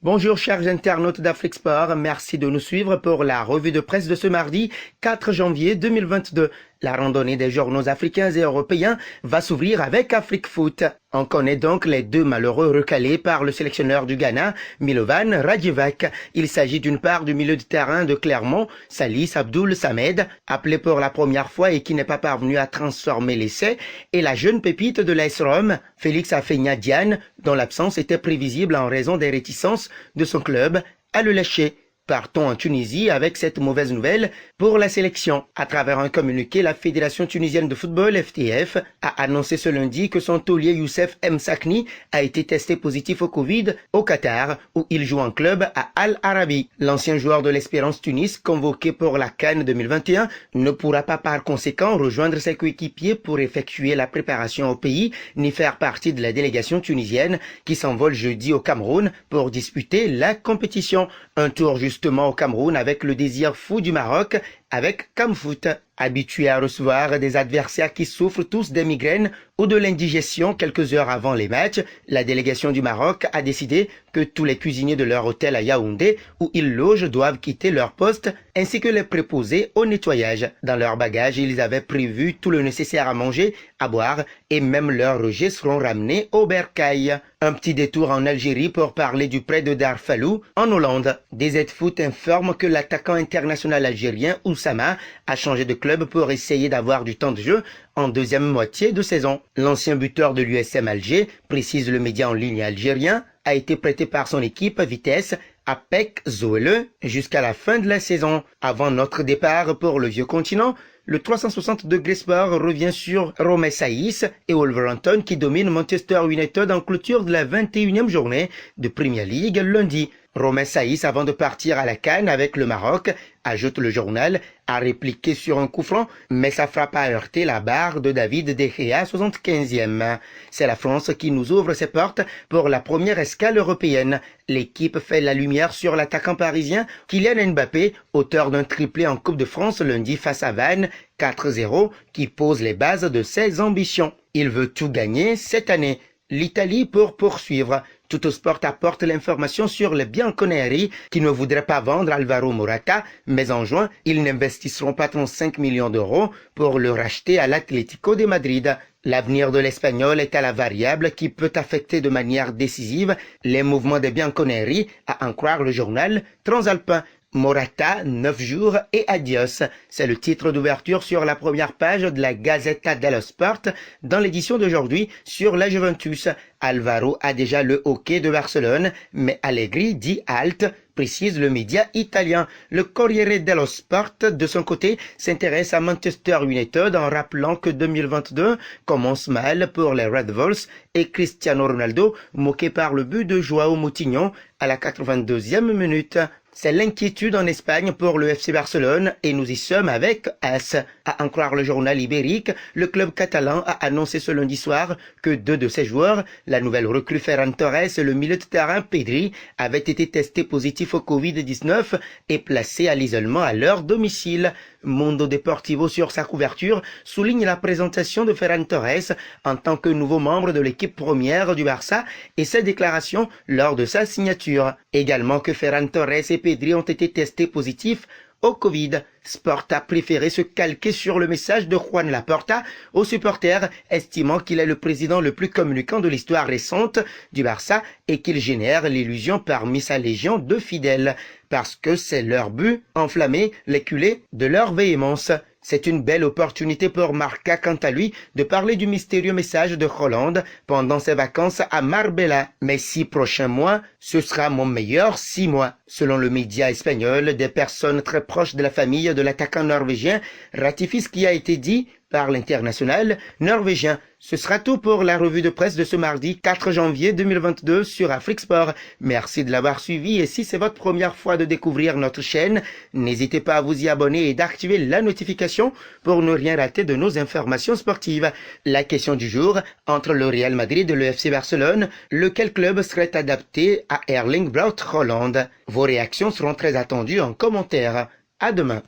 Bonjour chers internautes d'Afrique Sport, merci de nous suivre pour la revue de presse de ce mardi 4 janvier 2022. La randonnée des journaux africains et européens va s'ouvrir avec Afrique Foot. On connaît donc les deux malheureux recalés par le sélectionneur du Ghana, Milovan Radjevac. Il s'agit d'une part du milieu de terrain de Clermont, Salis Abdoul Samed, appelé pour la première fois et qui n'est pas parvenu à transformer l'essai, et la jeune pépite de l'AS Rome, Félix Afenia Diane, dont l'absence était prévisible en raison des réticences de son club à le lâcher. Partons en Tunisie avec cette mauvaise nouvelle pour la sélection. À travers un communiqué, la Fédération tunisienne de football, FTF, a annoncé ce lundi que son taulier Youssef Msakni a été testé positif au Covid au Qatar, où il joue en club à Al Arabi. L'ancien joueur de l'Espérance Tunis, convoqué pour la CAN 2021, ne pourra pas par conséquent rejoindre ses coéquipiers pour effectuer la préparation au pays, ni faire partie de la délégation tunisienne qui s'envole jeudi au Cameroun pour disputer la compétition. Un tour justement au Cameroun avec le désir fou du Maroc, avec Camfoot. Habitué à recevoir des adversaires qui souffrent tous des migraines ou de l'indigestion quelques heures avant les matchs, la délégation du Maroc a décidé que tous les cuisiniers de leur hôtel à Yaoundé, où ils logent, doivent quitter leur poste, ainsi que les préposés au nettoyage. Dans leur bagage, ils avaient prévu tout le nécessaire à manger, à boire, et même leurs rejets seront ramenés au bercail. Un petit détour en Algérie pour parler du prêt de Darfalou en Hollande. DZ Foot informe que l'attaquant international algérien Oussama a changé de club pour essayer d'avoir du temps de jeu en deuxième moitié de saison. L'ancien buteur de l'USM Alger, précise le média en ligne algérien, a été prêté par son équipe Vitesse à PEC Zwolle jusqu'à la fin de la saison. Avant notre départ pour le vieux continent, le 360 degrés Sport revient sur Romain Saïs et Wolverhampton qui dominent Manchester United en clôture de la 21e journée de Premier League lundi. Romain Saïs, avant de partir à la CAN avec le Maroc, ajoute le journal, a répliqué sur un coup franc, mais sa frappe a heurté la barre de David De Gea, 75e. C'est la France qui nous ouvre ses portes pour la première escale européenne. L'équipe fait la lumière sur l'attaquant parisien Kylian Mbappé, auteur d'un triplé en Coupe de France lundi face à Vannes, 4-0, qui pose les bases de ses ambitions. Il veut tout gagner cette année. L'Italie pour poursuivre. Tuttosport apporte l'information sur les Bianconeri qui ne voudraient pas vendre Alvaro Morata, mais en juin, ils n'investisseront pas 35 millions d'euros pour le racheter à l'Atlético de Madrid. L'avenir de l'Espagnol est à la variable qui peut affecter de manière décisive les mouvements des Bianconeri, à en croire le journal Transalpin. Morata, 9 jours et adios. C'est le titre d'ouverture sur la première page de la Gazzetta dello Sport dans l'édition d'aujourd'hui sur la Juventus. Alvaro a déjà le hockey de Barcelone, mais Allegri dit halte, précise le média italien. Le Corriere dello Sport, de son côté, s'intéresse à Manchester United en rappelant que 2022 commence mal pour les Red Bulls et Cristiano Ronaldo, moqué par le but de Joao Moutinho à la 82e minute. C'est l'inquiétude en Espagne pour le FC Barcelone et nous y sommes avec AS. À en croire le journal ibérique, le club catalan a annoncé ce lundi soir que deux de ses joueurs, la nouvelle recrue Ferran Torres et le milieu de terrain Pedri, avaient été testés positifs au Covid-19 et placés à l'isolement à leur domicile. Mundo Deportivo sur sa couverture souligne la présentation de Ferran Torres en tant que nouveau membre de l'équipe première du Barça et ses déclarations lors de sa signature. Également que Ferran Torres et Pedri ont été testés positifs au Covid. Sport a préféré se calquer sur le message de Juan Laporta aux supporters, estimant qu'il est le président le plus communicant de l'histoire récente du Barça et qu'il génère l'illusion parmi sa légion de fidèles. Parce que c'est leur but, enflammer les culés de leur véhémence. C'est une belle opportunité pour Marca, quant à lui, de parler du mystérieux message de Hollande pendant ses vacances à Marbella. Mais 6 prochains mois, ce sera mon meilleur 6 mois. Selon le média espagnol, des personnes très proches de la famille de l'attaquant norvégien ratifient ce qui a été dit par l'international norvégien. Ce sera tout pour la revue de presse de ce mardi 4 janvier 2022 sur Afrique Sport. Merci de l'avoir suivi et si c'est votre première fois de découvrir notre chaîne, n'hésitez pas à vous y abonner et d'activer la notification pour ne rien rater de nos informations sportives. La question du jour, entre le Real Madrid et le FC Barcelone, lequel club serait adapté à Erling Braut Haaland? Vos réactions seront très attendues en commentaire. À demain.